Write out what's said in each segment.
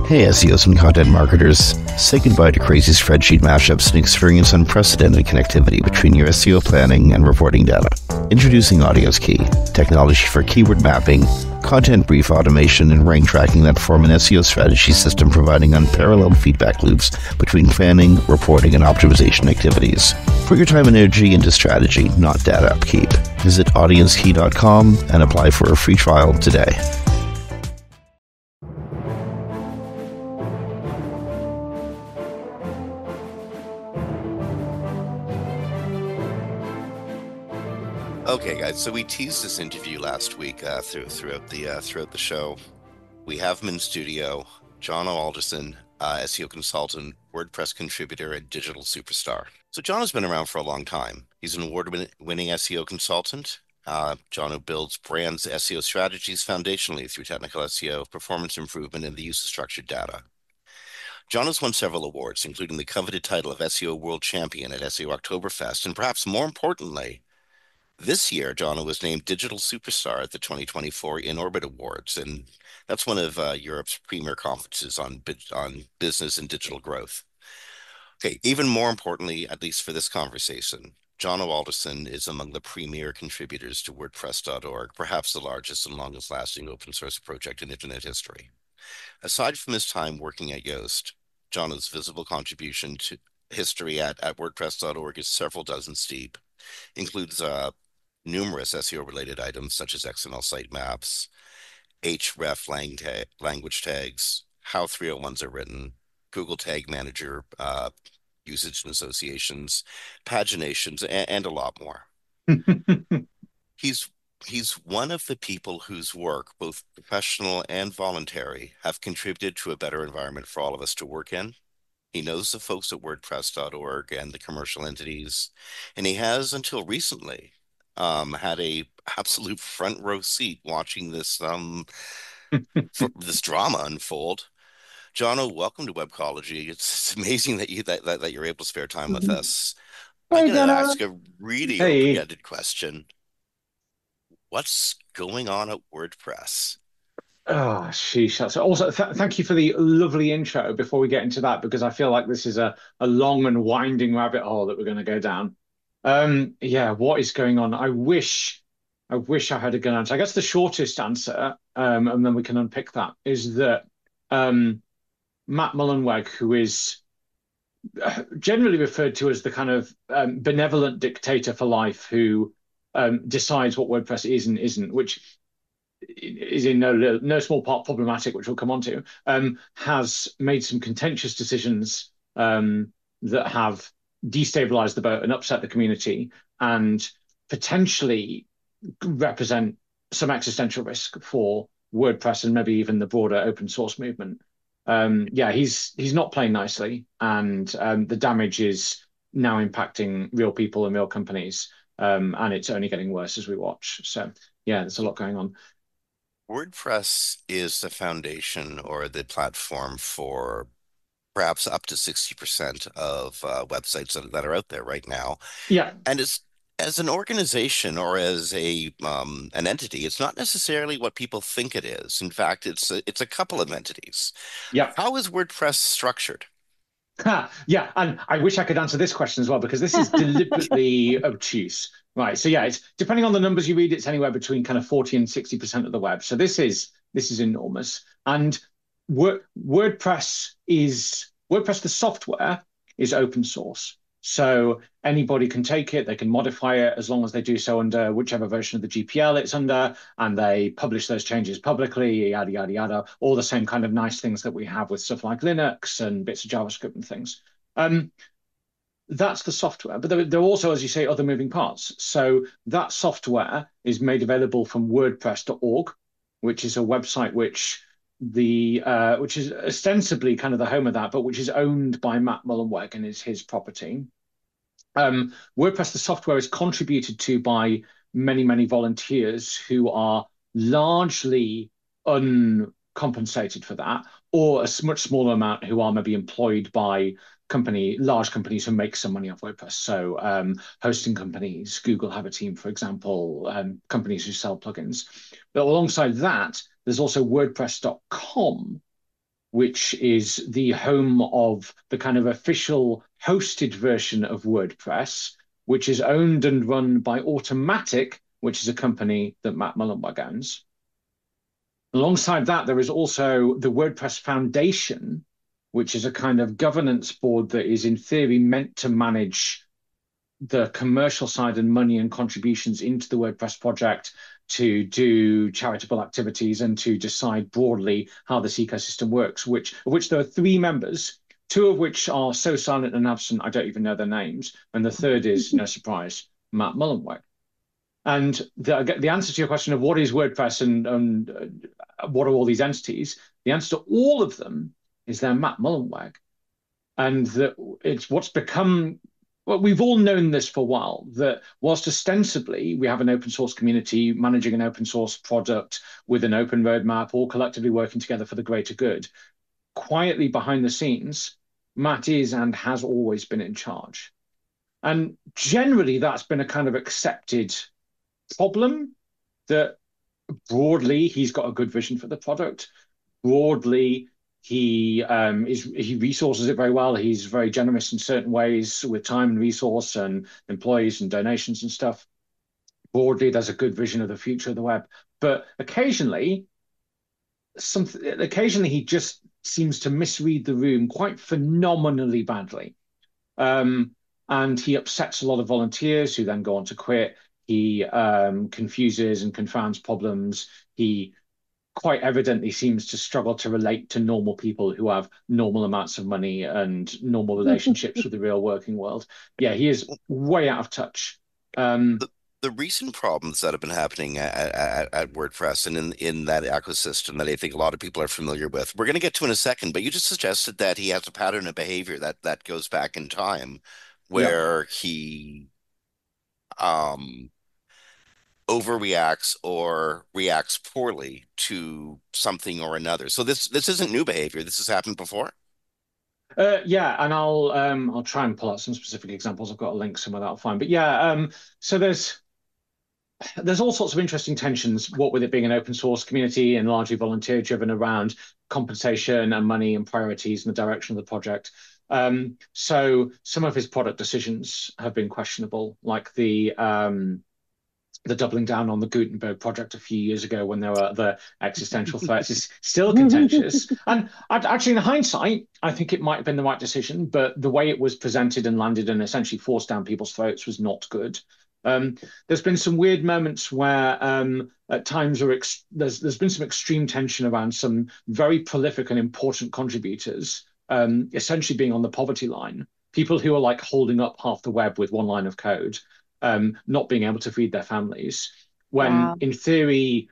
Hey SEOs and content marketers, say goodbye to crazy spreadsheet mashups and experience unprecedented connectivity between your SEO planning and reporting data. Introducing Audience Key, technology for keyword mapping, content brief automation, and rank tracking that form an SEO strategy system providing unparalleled feedback loops between planning, reporting, and optimization activities. Put your time and energy into strategy, not data upkeep. Visit audiencekey.com and apply for a free trial today. Okay, guys. So we teased this interview last week throughout the show. We have him in studio, Jono Alderson, SEO consultant, WordPress contributor, and digital superstar. So Jono's been around for a long time. He's an award-winning SEO consultant. Jono builds brands' SEO strategies foundationally through technical SEO, performance improvement, and the use of structured data. Jono's won several awards, including the coveted title of SEO World Champion at SEO Oktoberfest, and perhaps more importantly, this year, Jono was named Digital Superstar at the 2024 In Orbit Awards, and that's one of Europe's premier conferences on business and digital growth. Okay, even more importantly, at least for this conversation, Jono Alderson is among the premier contributors to WordPress.org, perhaps the largest and longest-lasting open-source project in Internet history. Aside from his time working at Yoast, Jono's visible contribution to history at WordPress.org is several dozen steep, includes numerous SEO-related items such as XML sitemaps, href language tags, how 301s are written, Google Tag Manager usage and associations, paginations, and a lot more. He's one of the people whose work, both professional and voluntary, have contributed to a better environment for all of us to work in. He knows the folks at WordPress.org and the commercial entities, and he has, until recently, had a absolute front row seat watching this this drama unfold. Jono, welcome to Webcology. It's amazing that you're able to spare time with us. I'm going to ask a really open-ended question. What's going on at WordPress? Oh, sheesh. So also, thank you for the lovely intro before we get into that, because I feel like this is a long and winding rabbit hole that we're going to go down. Yeah, what is going on? I wish I had a good answer. I guess the shortest answer, and then we can unpick that, is that Matt Mullenweg, who is generally referred to as the kind of benevolent dictator for life, who decides what WordPress is and isn't, which is in no small part problematic, which we'll come on to, has made some contentious decisions that have destabilized the boat and upset the community and potentially represent some existential risk for WordPress and maybe even the broader open source movement. Yeah, he's not playing nicely, and the damage is now impacting real people and real companies, and it's only getting worse as we watch. So yeah, there's a lot going on. WordPress is the foundation or the platform for perhaps up to 60% of websites that are out there right now. Yeah. And as an organization or as an entity, it's not necessarily what people think it is. In fact, it's a couple of entities. Yeah. How is WordPress structured? Yeah, and I wish I could answer this question as well, because this is deliberately obtuse. Right. So yeah, it's depending on the numbers you read, it's anywhere between kind of 40 and 60% of the web. So this is enormous. And WordPress the software is open source. So anybody can take it, they can modify it as long as they do so under whichever version of the GPL it's under, and they publish those changes publicly, yada, yada, yada, all the same kind of nice things that we have with stuff like Linux and bits of JavaScript and things. That's the software, but there are also, as you say, other moving parts. So that software is made available from WordPress.org, which is a website which is ostensibly kind of the home of that, but which is owned by Matt Mullenweg and is his property. WordPress, the software, is contributed to by many, many volunteers who are largely uncompensated for that, or a much smaller amount who are maybe employed by large companies who make some money off WordPress. So hosting companies, Google have a team, for example, companies who sell plugins. But alongside that, there's also WordPress.com, which is the home of the kind of official hosted version of WordPress, which is owned and run by Automatic, which is a company that Matt Mullenweg owns. Alongside that, there is also the WordPress Foundation, which is a kind of governance board that is, in theory, meant to manage the commercial side and money and contributions into the WordPress project to do charitable activities and to decide broadly how this ecosystem works, of which there are three members, two of which are so silent and absent, I don't even know their names. And the third is, no surprise, Matt Mullenweg. And the answer to your question of what is WordPress and what are all these entities, the answer to all of them is they're Matt Mullenweg. And that it's what's become, well, we've all known this for a while, that whilst ostensibly we have an open source community managing an open source product with an open roadmap, all collectively working together for the greater good, quietly behind the scenes, Matt is and has always been in charge. And generally, that's been a kind of accepted problem that broadly he's got a good vision for the product. Broadly, he resources it very well. He's very generous in certain ways with time and resource and employees and donations and stuff. Broadly, there's a good vision of the future of the web, but occasionally he just seems to misread the room quite phenomenally badly. And he upsets a lot of volunteers who then go on to quit. He confuses and confounds problems. He quite evidently seems to struggle to relate to normal people who have normal amounts of money and normal relationships with the real working world. Yeah, he is way out of touch. The recent problems that have been happening at WordPress and in that ecosystem that I think a lot of people are familiar with, we're going to get to in a second, but you just suggested that he has a pattern of behavior that goes back in time Yeah. where he um overreacts or reacts poorly to something or another. So this isn't new behavior. This has happened before. Yeah, and I'll try and pull out some specific examples. I've got a link somewhere that'll find. But yeah, so there's all sorts of interesting tensions, what with it being an open source community and largely volunteer driven around compensation and money and priorities and the direction of the project. So some of his product decisions have been questionable, like the doubling down on the Gutenberg project a few years ago when there were other existential threats is still contentious. And actually, in hindsight, I think it might have been the right decision, but the way it was presented and landed and essentially forced down people's throats was not good. There's been some weird moments where at times there's been some extreme tension around some very prolific and important contributors essentially being on the poverty line, people who are like holding up half the web with one line of code, not being able to feed their families. When Wow. in theory,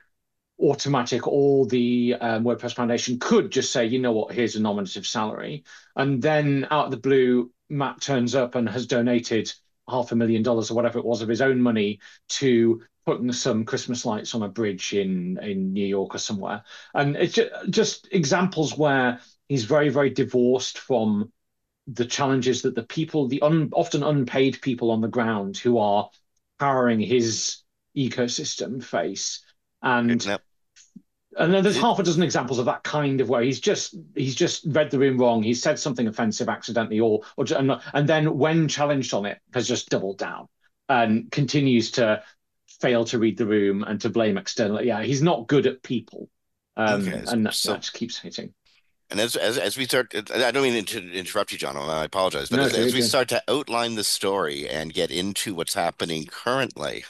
Automatic or the WordPress Foundation could just say, you know what, here's a nominative salary. And then out of the blue, Matt turns up and has donated $500,000 or whatever it was of his own money to putting some Christmas lights on a bridge in New York or somewhere. And it's just examples where he's very, very divorced from the challenges that the people, often unpaid people on the ground who are powering his ecosystem face. And Now, and then there's it, half a dozen examples of that kind of where he's just read the room wrong. He's said something offensive accidentally, and then when challenged on it, has just doubled down and continues to fail to read the room and to blame externally. Yeah, he's not good at people, okay, and that so just keeps hitting. and as we start, I don't mean to interrupt you, John. I apologize, but No, as we do. start to outline the story and get into what's happening currently,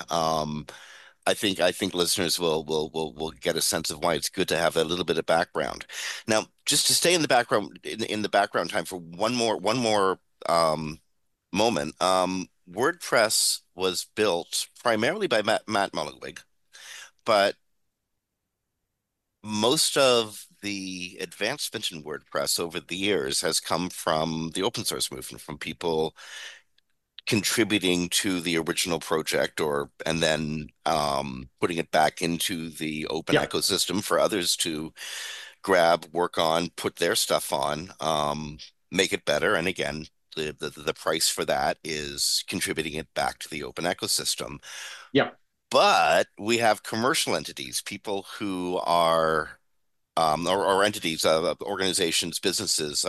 I think listeners will get a sense of why it's good to have a little bit of background. Now, just to stay in the background in the background time for one more moment. WordPress was built primarily by Matt Mullenweg, but most of the advancement in WordPress over the years has come from the open source movement, from people contributing to the original project or and then putting it back into the open Yeah, ecosystem for others to grab, work on, put their stuff on, make it better. And again, the price for that is contributing it back to the open ecosystem. yeah, But we have commercial entities, people who are or entities, organizations, businesses.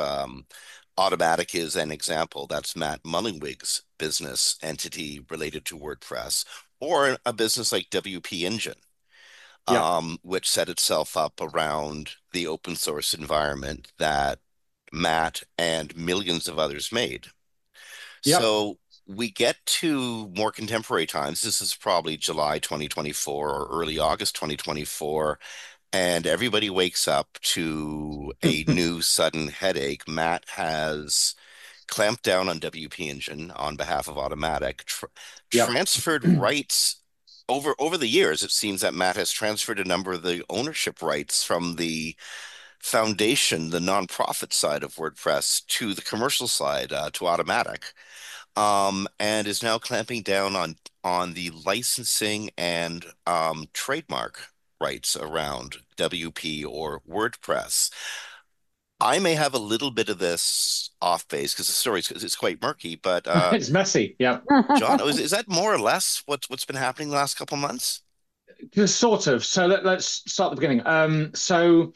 Automatic is an example. That's Matt Mullingwig's business entity related to WordPress, or a business like WP Engine, Yep. which set itself up around the open source environment that Matt and millions of others made. Yep. So we get to more contemporary times. This is probably July 2024 or early August 2024, and everybody wakes up to a new sudden headache. Matt has clamped down on WP Engine on behalf of Automatic, Yep. transferred rights over the years. It seems that Matt has transferred a number of the ownership rights from the foundation, the nonprofit side of WordPress, to the commercial side, to Automatic, and is now clamping down on the licensing and trademark rights around WP or WordPress. I may have a little bit of this off base because the story is quite murky, but It's messy. Yeah. John, is that more or less what's been happening the last couple of months? Sort of. So let's start at the beginning. So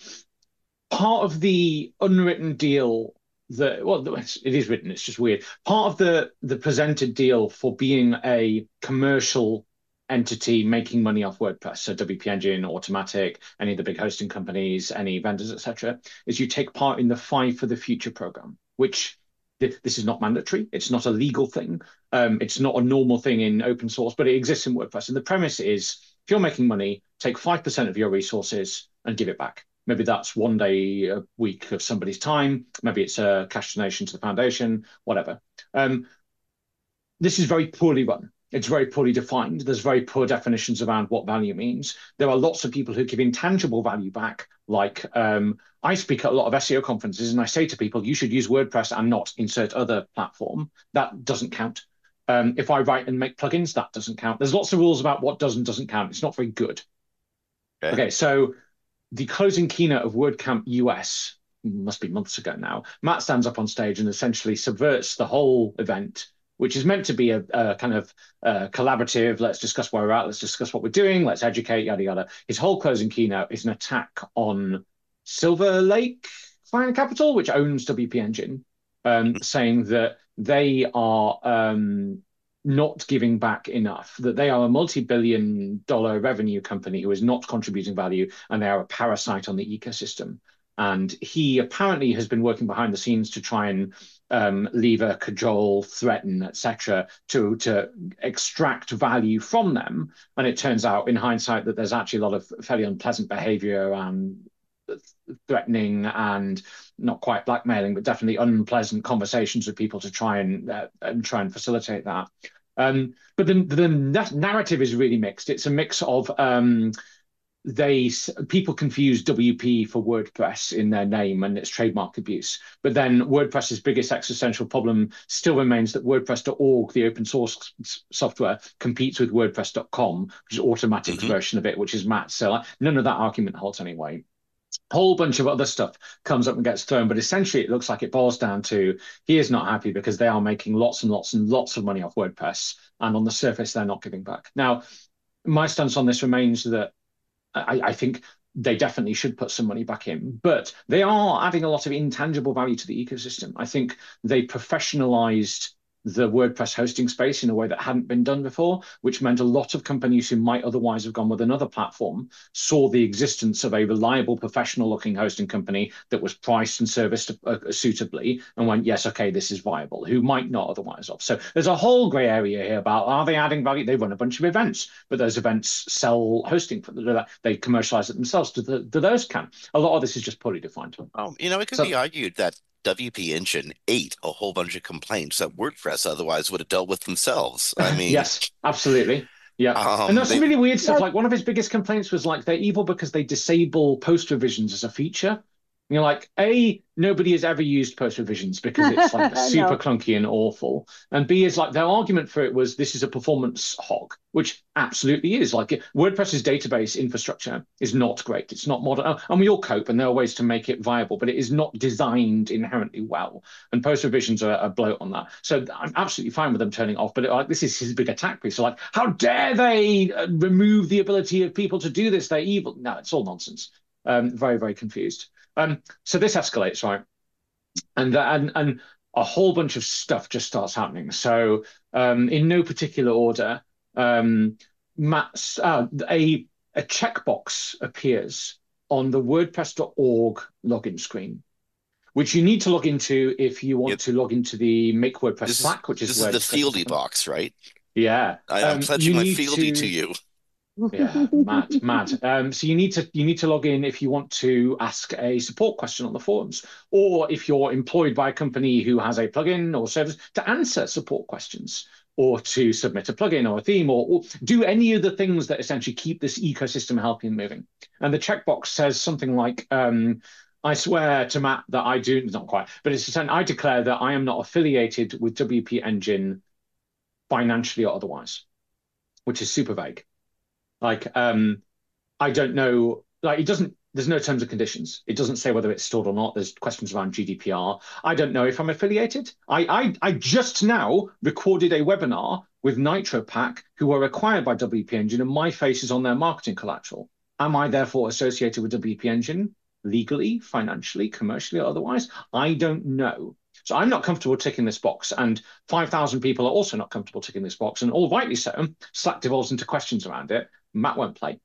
part of the unwritten deal that, well, it is written, it's just weird. Part of the presented deal for being a commercial entity making money off WordPress, so WP Engine, Automatic, any of the big hosting companies, any vendors, etc., is you take part in the Five for the Future program, which this is not mandatory. It's not a legal thing. It's not a normal thing in open source, but it exists in WordPress. And the premise is if you're making money, take 5% of your resources and give it back. Maybe that's 1 day a week of somebody's time. Maybe it's a cash donation to the foundation, whatever. This is very poorly run. It's very poorly defined. There's very poor definitions around what value means. There are lots of people who give intangible value back. Like I speak at a lot of SEO conferences and I say to people, you should use WordPress and not insert other platform. That doesn't count. If I write and make plugins, that doesn't count. There's lots of rules about what does and doesn't count. It's not very good. Okay. Okay, so the closing keynote of WordCamp US must be months ago now. Matt stands up on stage and essentially subverts the whole event, which is meant to be a kind of collaborative. Let's discuss where we're at. Let's discuss what we're doing. Let's educate. Yada yada. His whole closing keynote is an attack on Silver Lake Fine Capital, which owns WP Engine, saying that they are not giving back enough, that they are a multi-billion-dollar revenue company who is not contributing value, and they are a parasite on the ecosystem. And he apparently has been working behind the scenes to try and lever, cajole, threaten, etc., to extract value from them. And it turns out, in hindsight, that there's actually a lot of fairly unpleasant behavior and threatening and not quite blackmailing, but definitely unpleasant conversations with people to try and facilitate that. But the narrative is really mixed. It's a mix of people confuse WP for WordPress in their name and it's trademark abuse. But then WordPress's biggest existential problem still remains that WordPress.org, the open source software, competes with WordPress.com, which is Automatic's version of it, which is Matt's. So none of that argument holds anyway. Whole bunch of other stuff comes up and gets thrown, but essentially it looks like it boils down to he is not happy because they are making lots and lots and lots of money off WordPress, and on the surface they're not giving back. Now, my stance on this remains that I think they definitely should put some money back in, but they are adding a lot of intangible value to the ecosystem. I think they professionalized the WordPress hosting space in a way that hadn't been done before, which meant a lot of companies who might otherwise have gone with another platform saw the existence of a reliable, professional-looking hosting company that was priced and serviced suitably and went, yes, okay, this is viable, who might not otherwise have. So there's a whole gray area here about, are they adding value? They run a bunch of events, but those events sell hosting for them. They commercialize it themselves. Do those count? A lot of this is just poorly defined. Oh, it could be So argued that WP Engine ate a whole bunch of complaints that WordPress otherwise would have dealt with themselves. I mean, yes, absolutely. Yeah. And there's some they really weird stuff. Like one of his biggest complaints was like they're evil because they disable post revisions as a feature. You're like, A, nobody has ever used post revisions because it's like super No. clunky and awful. And B is like their argument for it was this is a performance hog, which absolutely is. Like WordPress's database infrastructure is not great. It's not modern. And we all cope and there are ways to make it viable, but it is not designed inherently well. And post revisions are a bloat on that. So I'm absolutely fine with them turning off, but this is his big attack piece. So like, how dare they remove the ability of people to do this? They're evil. No, it's all nonsense. very, very confused. So this escalates, right? And a whole bunch of stuff just starts happening. So in no particular order, Matt's a checkbox appears on the WordPress.org login screen, which you need to log into if you want Yep. to log into the Make WordPress This is Slack, which is this is where the discussions fieldy happen. box, right? Yeah. I'm pledging You my need fieldy to to. you. Yeah, mad. So you need to log in if you want to ask a support question on the forums, or if you're employed by a company who has a plugin or service to answer support questions, or to submit a plugin or a theme, or do any of the things that essentially keep this ecosystem healthy and moving. And the checkbox says something like, "I swear to Matt that I do," not quite, but it's saying, "I declare that I am not affiliated with WP Engine financially or otherwise," which is super vague. Like, I don't know. Like, it doesn't. There's no terms and conditions. It doesn't say whether it's stored or not. There's questions around GDPR. I don't know if I'm affiliated. I just now recorded a webinar with NitroPack, who were acquired by WP Engine, and my face is on their marketing collateral. Am I therefore associated with WP Engine legally, financially, commercially, or otherwise? I don't know. So I'm not comfortable ticking this box, and 5,000 people are also not comfortable ticking this box, and all rightly so. Slack devolves into questions around it. Matt won't play.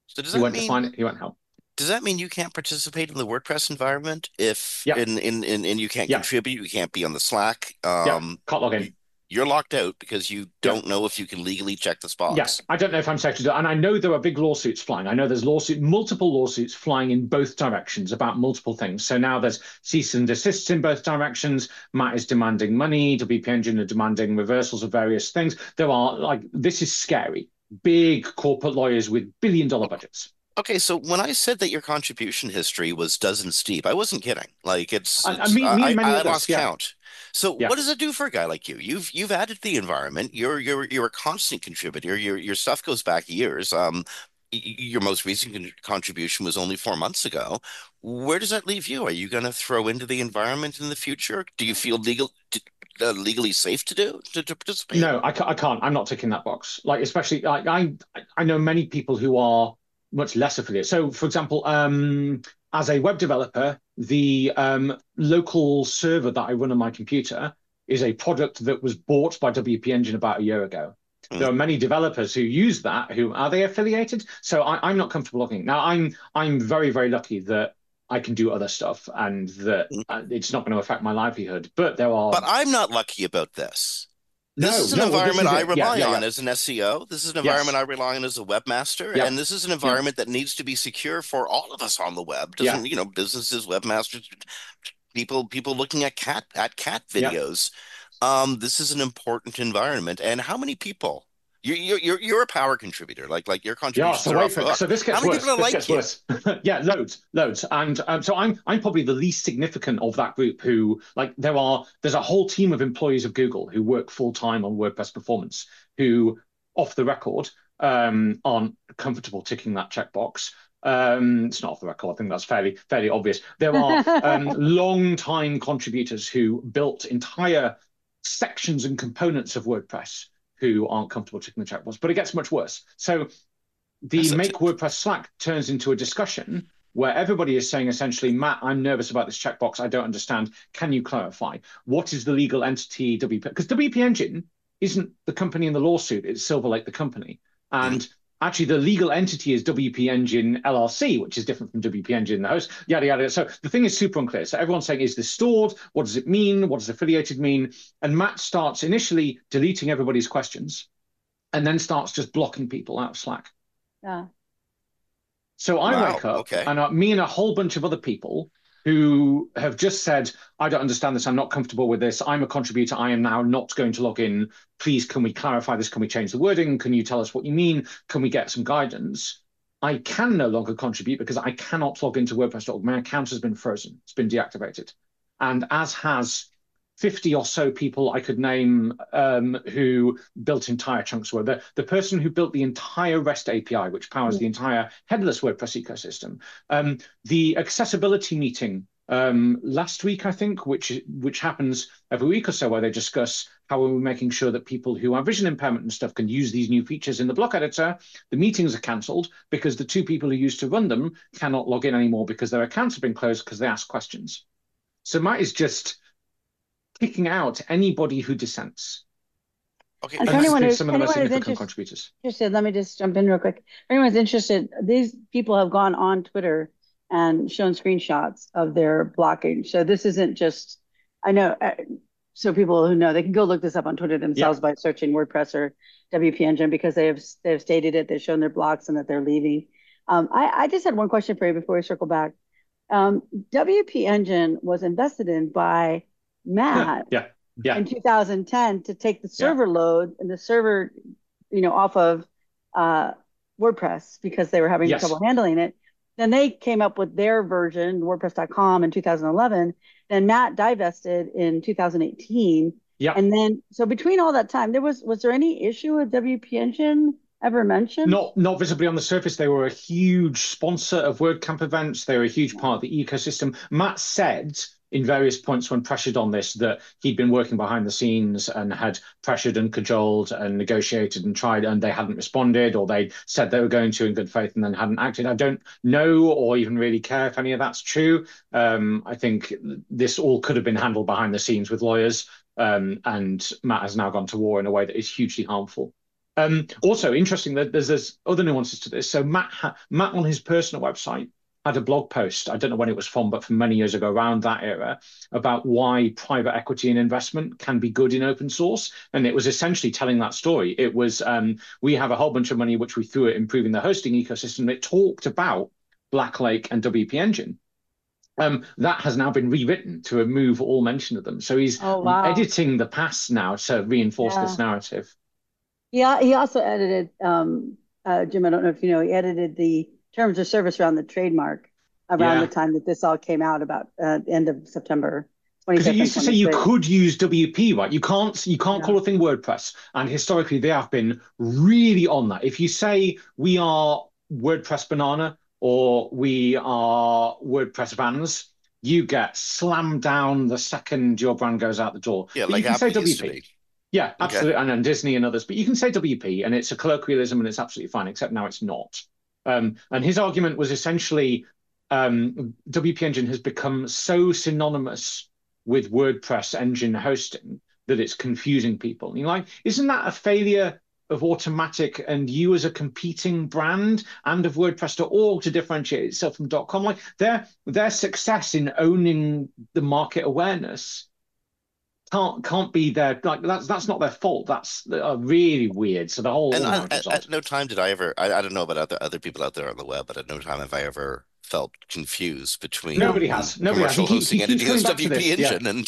So does He that won't mean define it. He won't help. does that mean you can't participate in the WordPress environment if Yeah, and you can't yeah, contribute, you can't be on the Slack. yeah. Can't log in. You're locked out because you Yeah, don't know if you can legally check this yeah. box. I don't know if I'm safe to do it. And I know there are big lawsuits flying. I know there's multiple lawsuits flying in both directions about multiple things. So now there's cease and desists in both directions. Matt is demanding money. WP Engine are demanding reversals of various things. There are like, this is scary. Big corporate lawyers with billion-dollar budgets. Okay, so when I said that your contribution history was dozens deep, I wasn't kidding. Like And it's me and many I others. lost Yeah, count. So yeah. what does it do for a guy like you? You've added the environment. You're a constant contributor. Your stuff goes back years. Your most recent contribution was only 4 months ago. Where does that leave you? Are you going to throw into the environment in the future? Do you feel legally safe to participate? No, I can't. I'm not ticking that box. Like, especially like I know many people who are much less affiliated. So, for example, as a web developer, the local server that I run on my computer is a product that was bought by WP Engine about a year ago. Hmm. There are many developers who use that. Who are they affiliated? So I'm not comfortable logging. Now I'm very, very lucky that I can do other stuff and that it's not going to affect my livelihood. But there are But I'm not lucky about this. This no, is an no. Well, this environment is I it. Yeah, rely yeah, on yeah. as an SEO. This is an environment Yes. I rely on as a webmaster, and Yep. this is an Yep. environment that needs to be secure for all of us on the web. Yeah. Doesn't, businesses, webmasters, people looking at cat Yep. videos. This is an important environment. And how many people? You're a power contributor. Like your Yeah. contributions So are wait off for the it. hook. So this How gets many people worse. are This like gets you? worse. Yeah, loads, loads. And so I'm probably the least significant of that group who like there's a whole team of employees of Google who work full time on WordPress performance who, off the record, aren't comfortable ticking that checkbox. It's not off the record. I think that's fairly obvious. There are long time contributors who built entire sections and components of WordPress who aren't comfortable ticking the checkbox. But it gets much worse. So the So Make WordPress Slack turns into a discussion where everybody is saying essentially, Matt, I'm nervous about this checkbox. I don't understand. Can you clarify? What is the legal entity WP? Because WP Engine isn't the company in the lawsuit, it's Silver Lake, the company. mhm. And actually, the legal entity is WP Engine LLC, which is different from WP Engine, the host, yada, yada. So the thing is super unclear. So everyone's saying, is this stored? What does it mean? What does affiliated mean? And Matt starts initially deleting everybody's questions and then starts just blocking people out of Slack. Yeah. So I Wow. wake up Okay. and me and a whole bunch of other people who have just said, I don't understand this. I'm not comfortable with this. I'm a contributor. I am now not going to log in. Please, can we clarify this? Can we change the wording? Can you tell us what you mean? Can we get some guidance? I can no longer contribute because I cannot log into WordPress.org. My account has been frozen. It's been deactivated. And as has 50 or so people I could name who built entire chunks of Word. The person who built the entire REST API, which powers the entire headless WordPress ecosystem. The accessibility meeting last week, I think, which happens every week or so, where they discuss how are we making sure that people who have vision impairment and stuff can use these new features in the block editor. The meetings are cancelled because the two people who used to run them cannot log in anymore because their accounts have been closed because they asked questions. So Matt is just kicking out anybody who dissents. Okay, And And for anyone who, some of the most significant contributors. interested, let me just jump in real quick. If anyone's interested, these people have gone on Twitter and shown screenshots of their blocking. So this isn't just, I know, so people who know, they can go look this up on Twitter themselves by searching WordPress or WP Engine, because they have stated it, they've shown their blocks and that they're leaving. I just had one question for you before we circle back. WP Engine was invested in by Matt in 2010 to take the server load and the server, off of WordPress because they were having trouble handling it. Then they came up with their version, WordPress.com, in 2011. Then Matt divested in 2018. Yeah. And then, so between all that time, was there any issue with WP Engine ever mentioned? Not visibly on the surface. They were a huge sponsor of WordCamp events. They were a huge part of the ecosystem. Matt said in various points when pressured on this that he'd been working behind the scenes and had pressured and cajoled and negotiated and tried, and they hadn't responded, or they said they were going to in good faith and then hadn't acted. I don't know or even really care if any of that's true. I think this all could have been handled behind the scenes with lawyers, and Matt has now gone to war in a way that is hugely harmful. Also interesting that there's other nuances to this. So Matt on his personal website had a blog post, I don't know when it was from, but from many years ago, around that era, about why private equity and investment can be good in open source. And it was essentially telling that story. It was, we have a whole bunch of money which we threw at improving the hosting ecosystem. It talked about Blacklake and WP Engine. That has now been rewritten to remove all mention of them. So he's editing the past now to reinforce this narrative. Yeah, he also edited, Jim, I don't know if you know, he edited the terms of service around the trademark around the time that this all came out, about the end of September 25th. Because it used to say you could use WP, right? You can't call a thing WordPress. And historically, they have been really on that. If you say we are WordPress Banana or we are WordPress Vans, you get slammed down the second your brand goes out the door. Yeah, but like you can Apple say used to WP. be. Yeah, absolutely. Okay. And then Disney and others. But you can say WP, and it's a colloquialism, and it's absolutely fine, except now it's not. And his argument was essentially WP Engine has become so synonymous with WordPress engine hosting that it's confusing people. And you're like, isn't that a failure of Automatic and you as a competing brand and of WordPress.org to differentiate itself from .com? Like their success in owning the market awareness can't be their, like that's not their fault. That's really weird. So the whole at no time did I ever, I don't know about other people out there on the web, but at no time have I ever felt confused between nobody has hosting entity as WP Engine and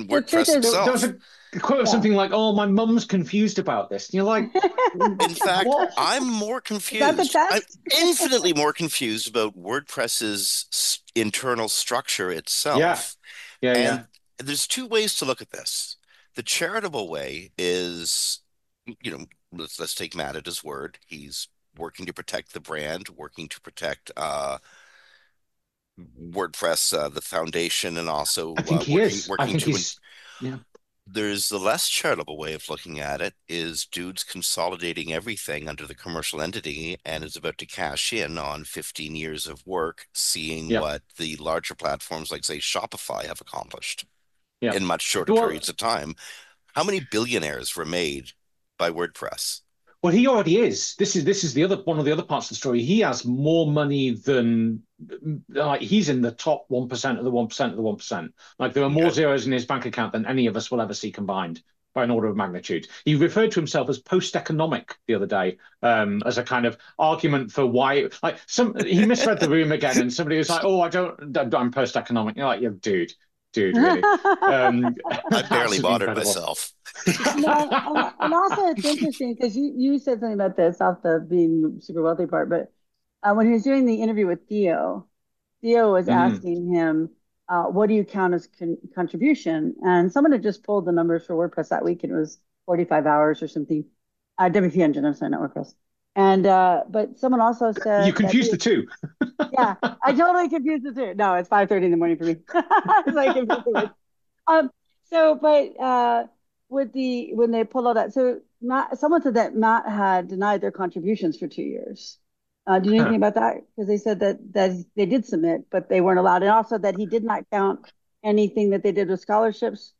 WordPress itself. There was a quote of something like, "Oh, my mum's confused about this." And you're like, in fact, what? I'm more confused. I'm infinitely more confused about WordPress's internal structure itself. And there's two ways to look at this. The charitable way is, let's take Matt at his word. He's working to protect the brand, working to protect WordPress, the foundation, and also I think he is. I think he's. There's the less charitable way of looking at it is dude's consolidating everything under the commercial entity and is about to cash in on 15 years of work, seeing what the larger platforms like, say, Shopify have accomplished in much shorter periods of time. How many billionaires were made by WordPress? Well, he already is. This is the other one of the other parts of the story. He has more money than he's in the top 1% of the 1% of the 1%. Like there are more zeros in his bank account than any of us will ever see combined by an order of magnitude. He referred to himself as post-economic the other day, as a kind of argument for why. Like he misread the room again, and somebody was like, "Oh, I'm post-economic." You're like, "Yeah, dude, really?" I barely bothered myself. And also it's interesting because you said something about this off the being super wealthy part, but when he was doing the interview with Theo was asking him, what do you count as contribution? And someone had just pulled the numbers for WordPress that week, and it was 45 hours or something. WP Engine, I'm sorry, not WordPress. And but someone also You said that confused the two. yeah, I totally confused the two. No, it's 5:30 in the morning for me. It's like confused the words. Um, so but with the when they pulled all that, so Matt, someone said that Matt had denied their contributions for 2 years. Do you know anything about that? Because they said that they did submit, but they weren't allowed, and also that he did not count anything that they did with scholarships,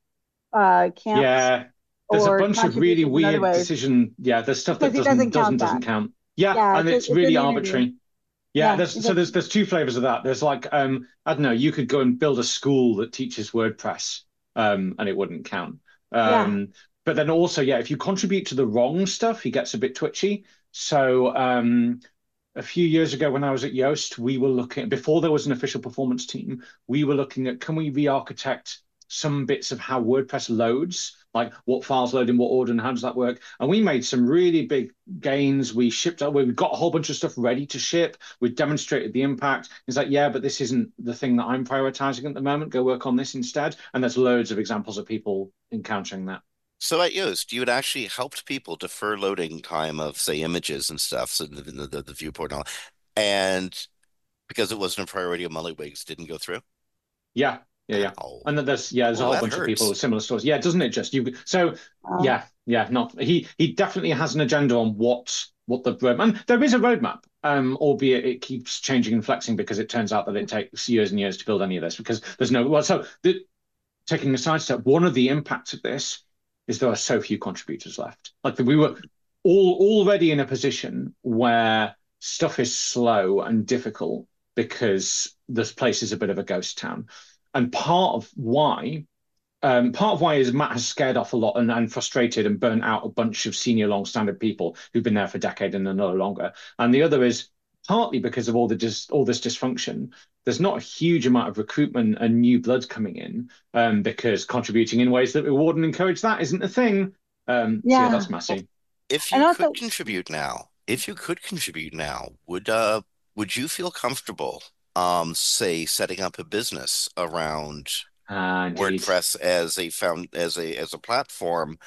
camps, Yeah, there's a or bunch of really contributions in other weird ways decision. Yeah, there's stuff because that he doesn't count doesn't that. count. Yeah, Yeah, and it's it's in really the interview. arbitrary. Yeah, Yeah, he's like, there's two flavors of that. There's like I don't know, you could go and build a school that teaches WordPress, and it wouldn't count. yeah, Um, but then also, yeah, if you contribute to the wrong stuff, he gets a bit twitchy. So a few years ago when I was at Yoast, we were looking before there was an official performance team, we were looking at can we re-architect some bits of how WordPress loads, like what files load in what order and how does that work? And we made some really big gains. We shipped out, we got a whole bunch of stuff ready to ship. We demonstrated the impact. It's like, yeah, but this isn't the thing that I'm prioritizing at the moment. Go work on this instead. And there's loads of examples of people encountering that. So at Yoast, you had actually helped people defer loading time of, say, images and stuff, so the viewport and all, and because it wasn't a priority of Mullywig's, didn't go through. Yeah, yeah, yeah. Ow. And then there's a Oh, whole that bunch of people hurts. with similar stories. Yeah, doesn't it just you? So uh, yeah, yeah. Not he definitely has an agenda on what the roadmap. And there is a roadmap, albeit it keeps changing and flexing because it turns out that it takes years and years to build any of this because there's no well. So taking a side step, one of the impacts of this is there are so few contributors left. Like we were all already in a position where stuff is slow and difficult because this place is a bit of a ghost town. And part of why is Matt has scared off a lot and frustrated and burnt out a bunch of senior long standard people who've been there for a decade and are no longer. And the other is partly because of all this dysfunction. There's not a huge amount of recruitment and new blood coming in because contributing in ways that reward and encourage that isn't a thing. So yeah, yeah, that's messy. If and you could also contribute now, would you feel comfortable, say, setting up a business around Indeed. WordPress as a platform,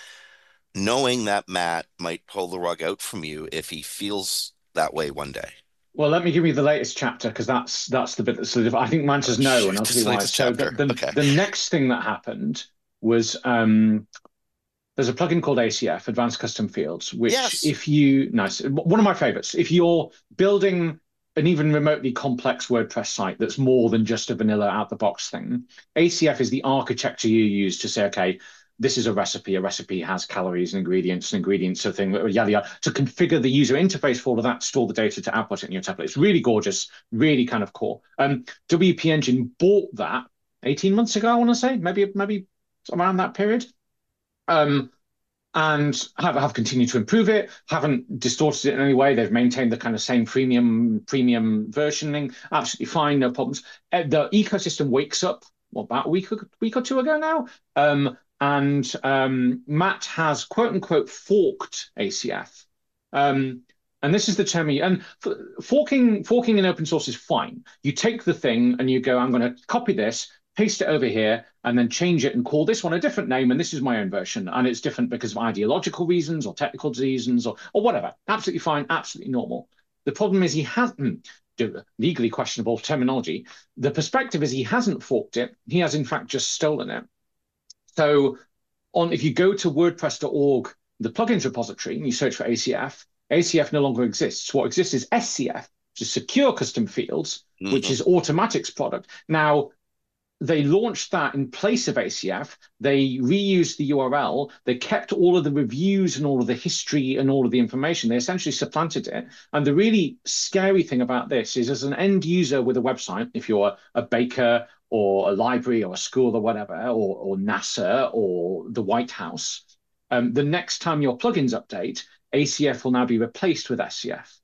knowing that Matt might pull the rug out from you if he feels that way one day? Well, let me give you the latest chapter because that's the bit that's sort of I think mine Oh, says no, and shoot, I'll tell you this why. latest So chapter. Okay. the next thing that happened was there's a plugin called ACF, Advanced Custom Fields, which Yes. if you nice one of my favorites, if you're building an even remotely complex WordPress site that's more than just a vanilla out the box thing, ACF is the architecture you use to say, okay, this is a recipe. A recipe has calories and ingredients are thing, yada yada. To configure the user interface for all of that, store the data to output it in your template. It's really gorgeous, really kind of cool. WP Engine bought that 18 months ago, I want to say, maybe around that period. Um, and have continued to improve it, haven't distorted it in any way. They've maintained the kind of same premium versioning, absolutely fine, no problems. The ecosystem wakes up about a week or two ago now, and Matt has quote unquote forked ACF. And this is the term, and forking in open source is fine. You take the thing and you go, I'm going to copy this, paste it over here, and then change it and call this one a different name. And this is my own version. And it's different because of ideological reasons or technical reasons or whatever. Absolutely fine, absolutely normal. The problem is he hasn't, legally questionable terminology. The perspective is he hasn't forked it. He has, in fact, just stolen it. So if you go to wordpress.org, the plugins repository, and you search for ACF, ACF no longer exists. What exists is SCF, which is Secure Custom Fields, which Hmm. is Automatic's product. Now, they launched that in place of ACF. They reused the URL. They kept all of the reviews and all of the history and all of the information. They essentially supplanted it. And the really scary thing about this is, as an end user with a website, if you're a baker or a library or a school or whatever, or NASA or the White House, the next time your plugins update, ACF will now be replaced with SCF.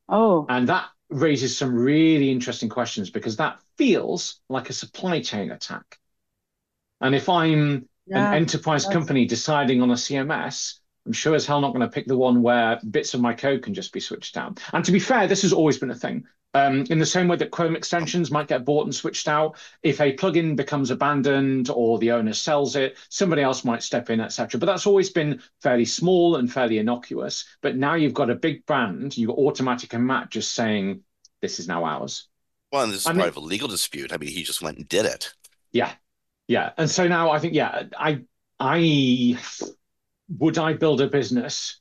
oh, And that raises some really interesting questions because that feels like a supply chain attack. And if I'm an yeah, enterprise that's company deciding on a CMS, I'm sure as hell not going to pick the one where bits of my code can just be switched out. And to be fair, this has always been a thing. In the same way that Chrome extensions might get bought and switched out, if a plugin becomes abandoned or the owner sells it, somebody else might step in, etc. But that's always been fairly small and fairly innocuous. But now you've got a big brand, you've got Automatic and Matt just saying, this is now ours. Well, and this is part of a legal dispute. I mean, he just went and did it. Yeah. Yeah. And so now I think, I would I build a business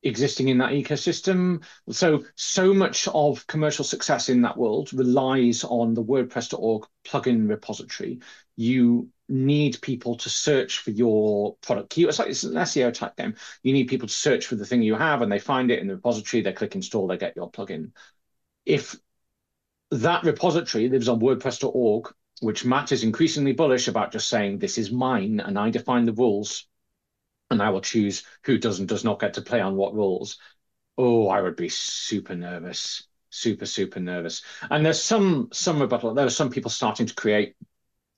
existing in that ecosystem? So much of commercial success in that world relies on the WordPress.org plugin repository. You need people to search for your product keyword. It's an SEO type game. You need people to search for the thing you have, and they find it in the repository. They click install, they get your plugin. If that repository lives on WordPress.org, which Matt is increasingly bullish about, just saying this is mine and I define the rules, and I will choose who does and does not get to play on what rules. Oh, I would be super nervous, super nervous. And there's some rebuttal. There are some people starting to create.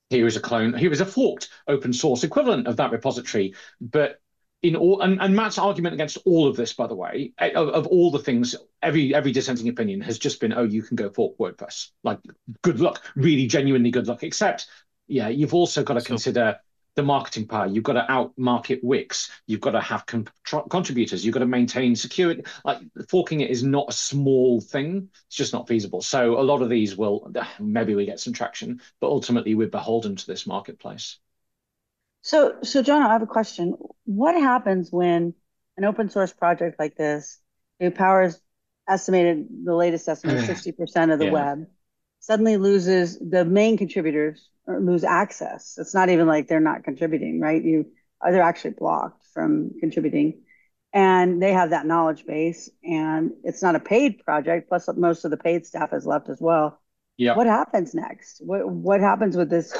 Here is a clone. Here is a forked open source equivalent of that repository. But in all, and Matt's argument against all of this, by the way, of all the things, every dissenting opinion has just been, oh, you can go fork WordPress. Like, good luck, really genuinely good luck. Except, yeah, you've also got to consider the marketing power. You've got to outmarket Wix. You've got to have contributors. You've got to maintain security. Like, forking it is not a small thing. It's just not feasible. So a lot of these will, maybe we get some traction, but ultimately we're beholden to this marketplace. So Jono, I have a question. What happens when an open source project like this, who powers estimated, the latest estimate, 60% of the web, suddenly loses the main contributors or lose access? It's not even like they're not contributing, right? They're actually blocked from contributing, and they have that knowledge base, and it's not a paid project. Plus, most of the paid staff has left as well. Yeah. What happens next? What happens with this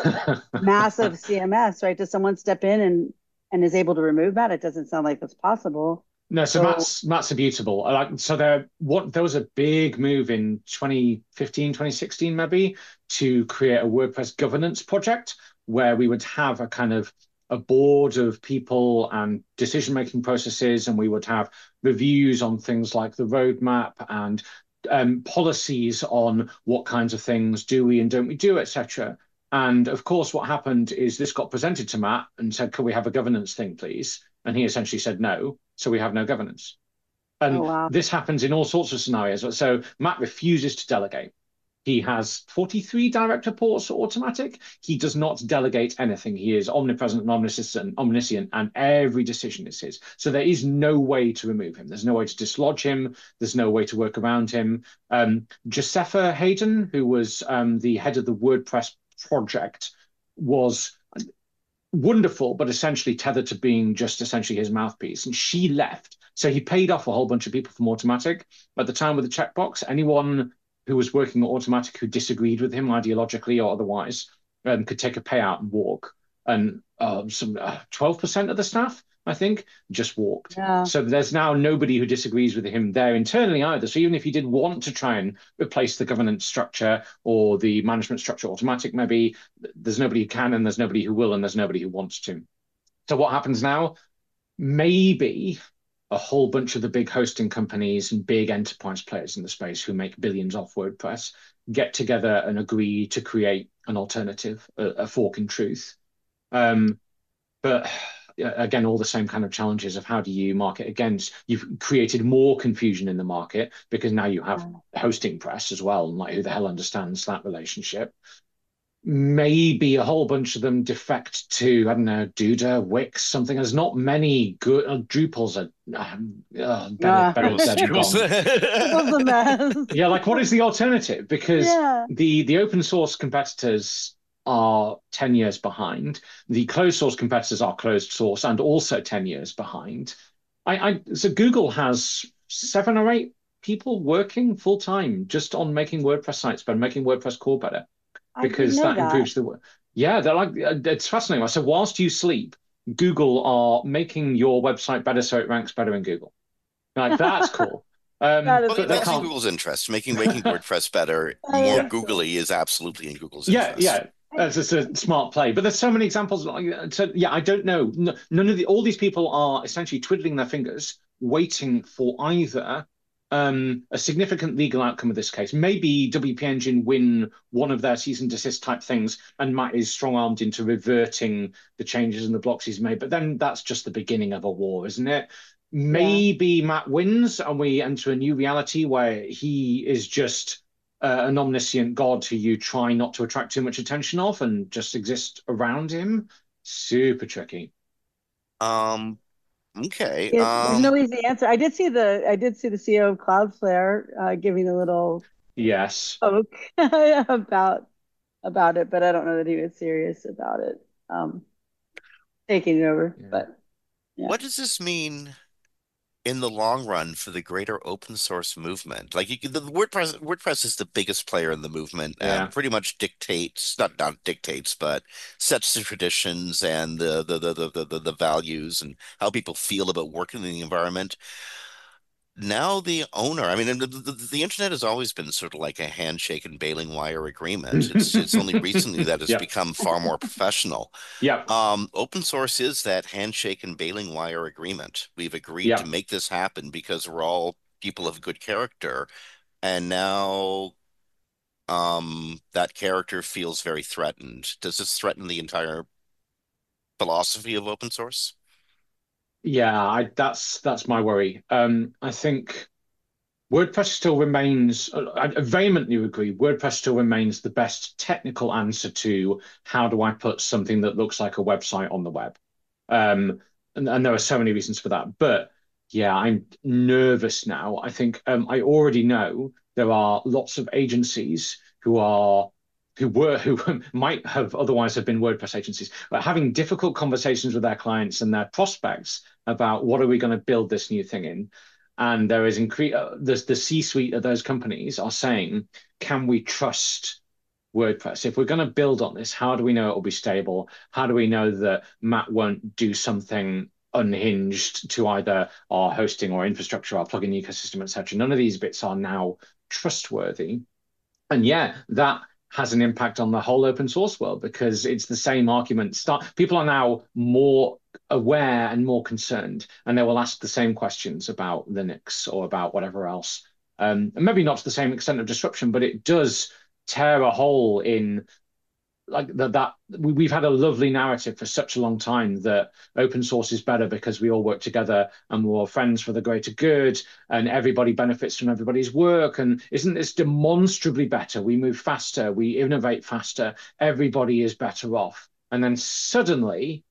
massive CMS, right? Does someone step in and is able to remove that? It doesn't sound like that's possible. No, so Matt's immutable. So there was a big move in 2015, 2016, maybe, to create a WordPress governance project where we would have a kind of a board of people and decision-making processes, and we would have reviews on things like the roadmap and policies on what kinds of things do we and don't we do, etc. And of course, what happened is this got presented to Matt and said, "Could we have a governance thing, please?" And he essentially said no, so we have no governance. And this happens in all sorts of scenarios. So Matt refuses to delegate. He has 43 direct reports for Automatic. He does not delegate anything. He is omnipresent and omniscient, and every decision is his. So there is no way to remove him. There's no way to dislodge him. There's no way to work around him. Josepha Hayden, who was the head of the WordPress project, was wonderful, but essentially tethered to being just essentially his mouthpiece. And she left. So he paid off a whole bunch of people from Automatic. At the time with the checkbox, anyone who was working at Automatic who disagreed with him ideologically or otherwise could take a payout and walk. And some 12% of the staff, I think, just walked. Yeah. So there's now nobody who disagrees with him there internally either. So even if you did want to try and replace the governance structure or the management structure, Automatic maybe, there's nobody who can, and there's nobody who will, and there's nobody who wants to. So what happens now? Maybe a whole bunch of the big hosting companies and big enterprise players in the space who make billions off WordPress get together and agree to create an alternative, a fork in truth. But again, all the same kind of challenges of how do you market against. You've created more confusion in the market because now you have hosting press as well, and like who the hell understands that relationship? Maybe a whole bunch of them defect to, I don't know, Duda, Wix, something. There's not many good Drupals are better said than gone. Yeah, like what is the alternative? Because the open source competitors are 10 years behind. The closed source competitors are closed source and also 10 years behind. So Google has 7 or 8 people working full time just on making WordPress sites better, making WordPress core better. Because that improves the work. Yeah, they're like, it's fascinating. So whilst you sleep, Google are making your website better so it ranks better in Google. Like, that's cool. Well, that's in Google's interest. Making WordPress better, more googly is absolutely in Google's interest. Yeah. That's just a smart play. But there's so many examples. So yeah, I don't know. None of all these people are essentially twiddling their fingers, waiting for either a significant legal outcome of this case. Maybe WP Engine win one of their cease and desist type things, and Matt is strong armed into reverting the changes and the blocks he's made. But then that's just the beginning of a war, isn't it? Yeah. Maybe Matt wins and we enter a new reality where he is just an omniscient god who you try not to attract too much attention of and just exist around him. Super tricky. Um, okay. There's no easy answer. I did see the CEO of Cloudflare giving a little Yes. poke about it, but I don't know that he was serious about it. Taking it over. Yeah. But yeah. What does this mean in the long run for the greater open source movement? Like the WordPress is the biggest player in the movement and Yeah. pretty much dictates, not dictates, but sets the traditions and the values and how people feel about working in the environment. Now the owner, I mean, the internet has always been sort of like a handshake and baling wire agreement. It's only recently that it's Yep. become far more professional. Yep. Open source is that handshake and baling wire agreement. We've agreed to Yep. make this happen because we're all people of good character, and now that character feels very threatened. Does this threaten the entire philosophy of open source? Yeah, that's my worry. I think WordPress still remains, I vehemently agree, WordPress still remains the best technical answer to how do I put something that looks like a website on the web. Um, and there are so many reasons for that. But yeah, I'm nervous now. I think I already know there are lots of agencies who might have otherwise have been WordPress agencies, but having difficult conversations with their clients and their prospects about what are we going to build this new thing in. And there is the C-suite of those companies are saying, can we trust WordPress? If we're going to build on this, how do we know it will be stable? How do we know that Matt won't do something unhinged to either our hosting or infrastructure, our plugin ecosystem, etc.? None of these bits are now trustworthy. And yeah, that has an impact on the whole open source world because it's the same argument. People are now more aware and more concerned, and they will ask the same questions about Linux or about whatever else. And maybe not to the same extent of disruption, but it does tear a hole in like that we've had a lovely narrative for such a long time that open source is better because we all work together and we're all friends for the greater good and everybody benefits from everybody's work. And isn't this demonstrably better? We move faster, we innovate faster, everybody is better off. And then suddenly,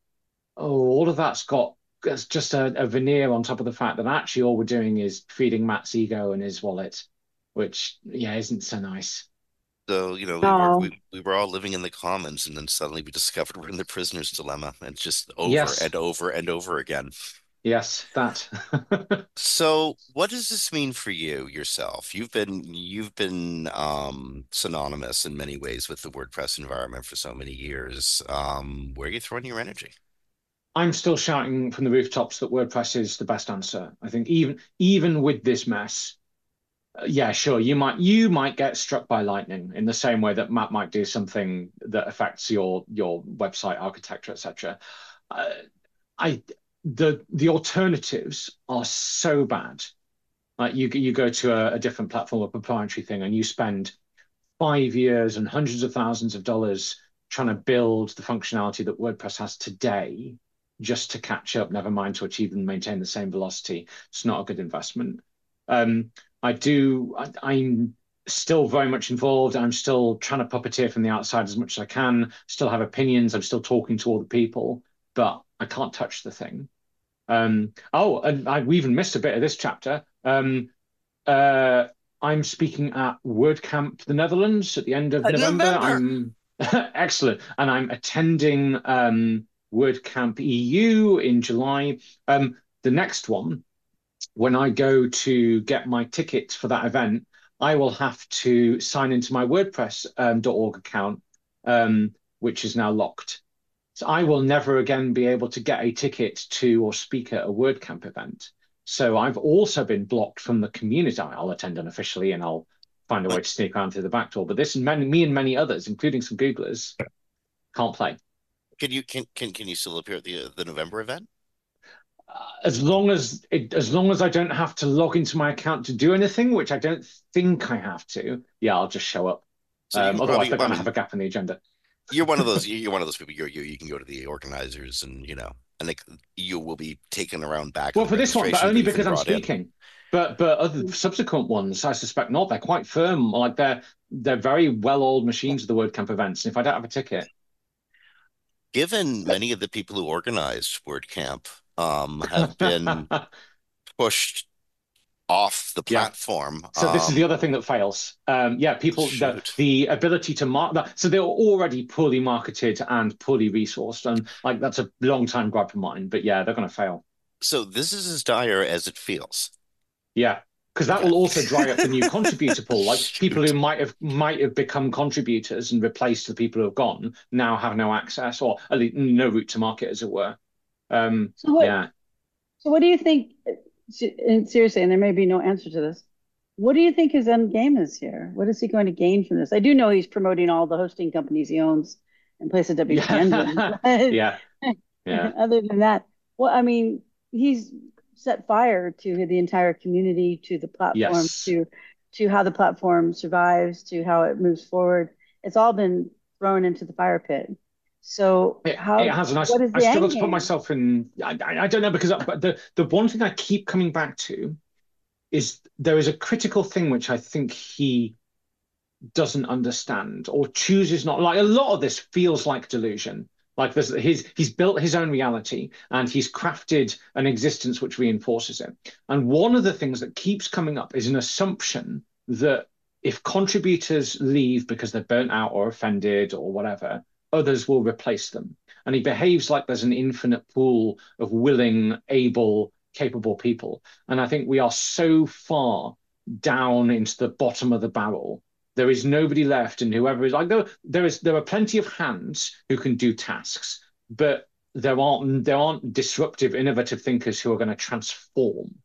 oh, all of that's got it's just a veneer on top of the fact that actually all we're doing is feeding Matt's ego and his wallet, which yeah isn't so nice. So, Oh, we were all living in the commons, and then suddenly we discovered we're in the prisoner's dilemma, and just over Yes, and over and over again. yes, that. So, what does this mean for you yourself? You've been synonymous in many ways with the WordPress environment for so many years. Where are you throwing your energy? I'm still shouting from the rooftops that WordPress is the best answer. I think even with this mess, yeah, sure, you might get struck by lightning in the same way that Matt might do something that affects your website architecture, etc. Uh, I the alternatives are so bad. Like you go to a different platform, a proprietary thing, and you spend 5 years and hundreds of thousands of dollars trying to build the functionality that WordPress has today just to catch up, never mind to achieve and maintain the same velocity. It's not a good investment. Um, I'm still very much involved. I'm still trying to puppeteer from the outside as much as I can, still have opinions. I'm still talking to all the people, but I can't touch the thing. We even missed a bit of this chapter. Uh, I'm speaking at WordCamp the Netherlands at the end of November. November. I'm excellent, and I'm attending WordCamp EU in July. The next one, when I go to get my ticket for that event, I will have to sign into my WordPress .org account, which is now locked. So I will never again be able to get a ticket to or speak at a WordCamp event. So I've also been blocked from the community. I'll attend unofficially and I'll find a way to sneak around through the back door. But this and me and many others, including some Googlers, can't play. Can you still appear at the November event? As long as I don't have to log into my account to do anything, which I don't think I have to, yeah, I'll just show up. So you can Otherwise, probably, they're I going to have mean, a gap in the agenda. you're one of those people. You can go to the organizers and you will be taken around back of Well, the for this one, but registration only booth and because I'm brought in. speaking. But other subsequent ones, I suspect not. They're quite firm. Like they're very well-oiled machines of the WordCamp events. And if I don't have a ticket, Given many of the people who organized WordCamp have been pushed off the yeah. platform, So this is the other thing that fails. Yeah, people shoot. the ability to mark that. So they're already poorly marketed and poorly resourced, and like that's a long time gripe of mine. But yeah, they're going to fail. So this is as dire as it feels. Yeah, because that Okay. will also dry up the new contributor pool. Like people who Shoot. might have become contributors and replaced the people who have gone now have no access or at least no route to market, as it were. So what Yeah. so what do you think, and seriously, and there may be no answer to this. What do you think his end game is here? What is he going to gain from this? I do know he's promoting all the hosting companies he owns in place of WP Engine. Yeah. Yeah. Yeah. Other than that, well, I mean, he's set fire to the entire community, to the platform, Yes. to how the platform survives, to how it moves forward. It's all been thrown into the fire pit. So It has, and what is I the struggle end to put game? myself in. I don't know because but the one thing I keep coming back to is there is a critical thing which I think he doesn't understand or chooses not. Like a lot of this feels like delusion. Like he's built his own reality and he's crafted an existence which reinforces it. And one of the things that keeps coming up is an assumption that if contributors leave because they're burnt out or offended or whatever, others will replace them. And he behaves like there's an infinite pool of willing, able, capable people. And I think we are so far down into the bottom of the barrel. There is nobody left, and whoever is like there are plenty of hands who can do tasks, but there aren't disruptive, innovative thinkers who are going to transform.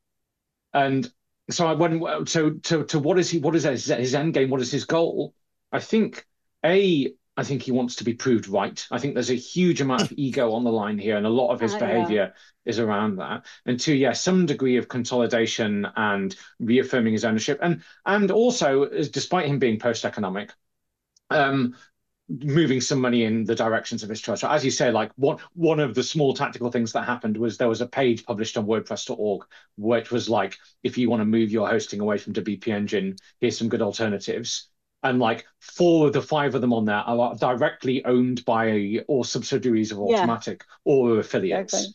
And so I went to what is his end game? What is his goal? I think I think he wants to be proved right. I think there's a huge amount of ego on the line here, and a lot of his Yeah. behavior is around that. And two, yeah, some degree of consolidation and reaffirming his ownership, and also, despite him being post-economic, um, moving some money in the directions of his choice. So as you say, like one of the small tactical things that happened was there was a page published on WordPress.org, which was like, if you want to move your hosting away from WP Engine, here's some good alternatives. And like four of the five of them on there are directly owned by or subsidiaries of Yeah, Automatic or exactly. affiliates.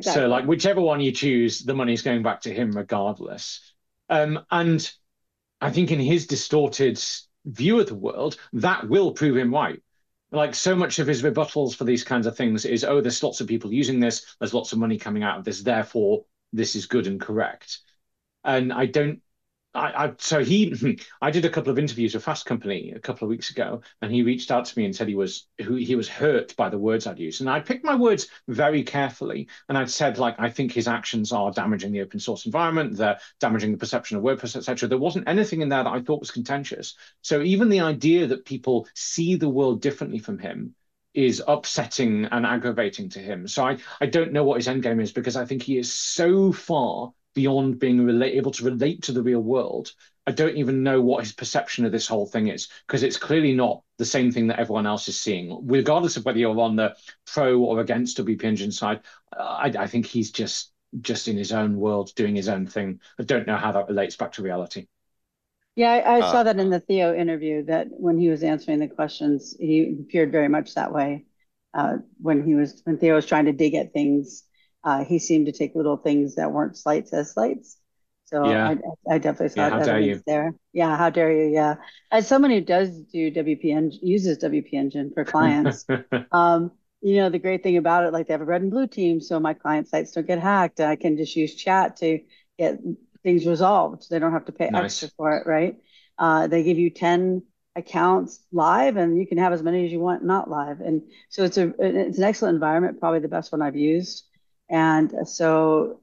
So like Exactly. whichever one you choose, the money's going back to him regardless. And I think in his distorted view of the world, that will prove him right. Like so much of his rebuttals for these kinds of things is, oh, there's lots of people using this, there's lots of money coming out of this, therefore this is good and correct. And I don't so I did a couple of interviews with Fast Company a couple of weeks ago, and he reached out to me and said he was hurt by the words I'd used, and I picked my words very carefully, and I'd said like I think his actions are damaging the open source environment, they're damaging the perception of WordPress, etc. There wasn't anything in there that I thought was contentious. So even the idea that people see the world differently from him is upsetting and aggravating to him. So I don't know what his end game is because I think he is so far beyond being able to relate to the real world. I don't even know what his perception of this whole thing is because it's clearly not the same thing that everyone else is seeing, regardless of whether you're on the pro or against WP Engine side. I think he's just in his own world doing his own thing. I don't know how that relates back to reality. Yeah, I Uh, saw that in the Theo interview that when he was answering the questions, he appeared very much that way. When Theo was trying to dig at things, he seemed to take little things that weren't slights as slights. So Yeah, I definitely yeah. saw How dare evidence you? there. Yeah, how dare you? Yeah, as someone who does do WP Engine, uses WP Engine for clients, um, the great thing about it, like they have a red and blue team, so my client sites don't get hacked. I can just use chat to get things resolved. They don't have to pay extra Nice. for it, right? They give you 10 accounts live and you can have as many as you want not live. And so it's an excellent environment, probably the best one I've used. And so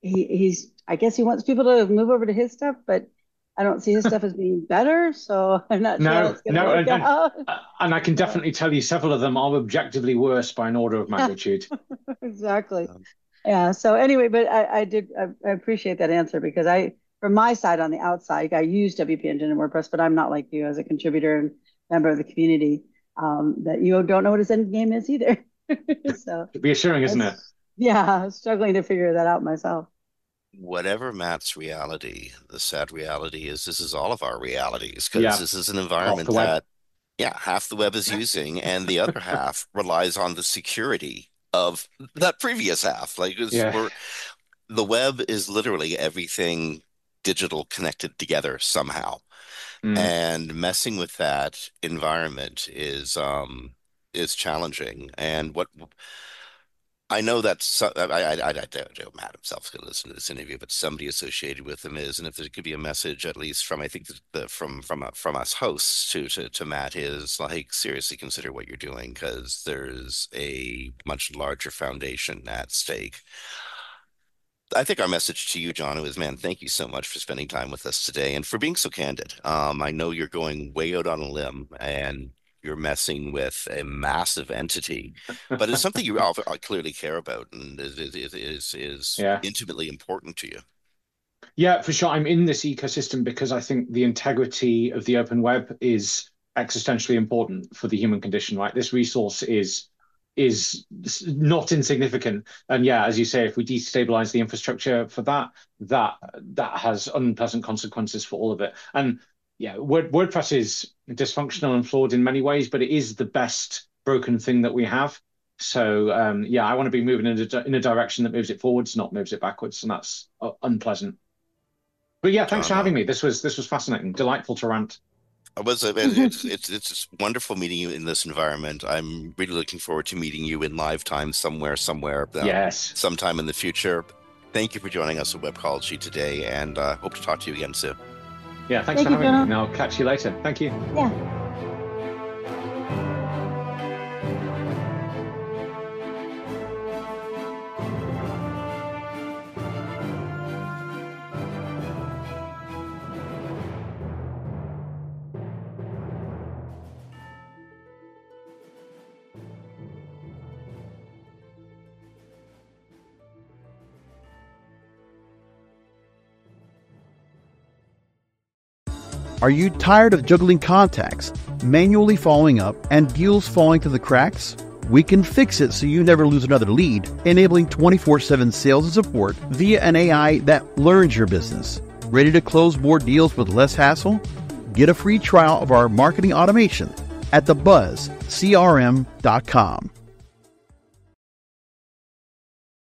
he's I guess he wants people to move over to his stuff, but I don't see his stuff as being better, so I'm not sure how it's going to work out. And I can definitely tell you several of them are objectively worse by an order of magnitude. Exactly. Yeah. So anyway, but I appreciate that answer because from my side on the outside, I use WP Engine and WordPress, but I'm not like you as a contributor and member of the community, that you don't know what his end game is either. So reassuring, isn't it? Yeah, struggling to figure that out myself. Whatever Matt's reality, the sad reality is this is all of our realities, because Yeah. this is an environment that, yeah, half the web is using, and the other half relies on the security of that previous half. Like, the web is literally everything digital connected together somehow. And messing with that environment is challenging. And what I know that I don't know Matt himself is going to listen to this interview, but somebody associated with him is, and if there could be a message, at least from, I think from us hosts to Matt, is like, seriously consider what you're doing, because there's a much larger foundation at stake. I think our message to you, Jono, is, man, thank you so much for spending time with us today and for being so candid. I know you're going way out on a limb and you're messing with a massive entity, but it's something you all clearly care about and is intimately important to you. Yeah, for sure. I'm in this ecosystem because I think the integrity of the open web is existentially important for the human condition, right? This resource is not insignificant. And yeah, as you say, if we destabilize the infrastructure for that has unpleasant consequences for all of it. And yeah, WordPress is dysfunctional and flawed in many ways, but it is the best broken thing that we have. So yeah, I want to be moving in a direction that moves it forwards, not moves it backwards, and that's unpleasant. But yeah, thanks for having me. This was fascinating, delightful to rant. It's wonderful meeting you in this environment. I'm really looking forward to meeting you in live time somewhere, yes, sometime in the future. Thank you for joining us at Webcology today, and hope to talk to you again soon. Yeah, thanks for having me, and I'll catch you later. Thank you. Yeah. Are you tired of juggling contacts, manually following up, and deals falling through the cracks? We can fix it so you never lose another lead, enabling 24/7 sales and support via an AI that learns your business. Ready to close more deals with less hassle? Get a free trial of our marketing automation at thebuzzcrm.com.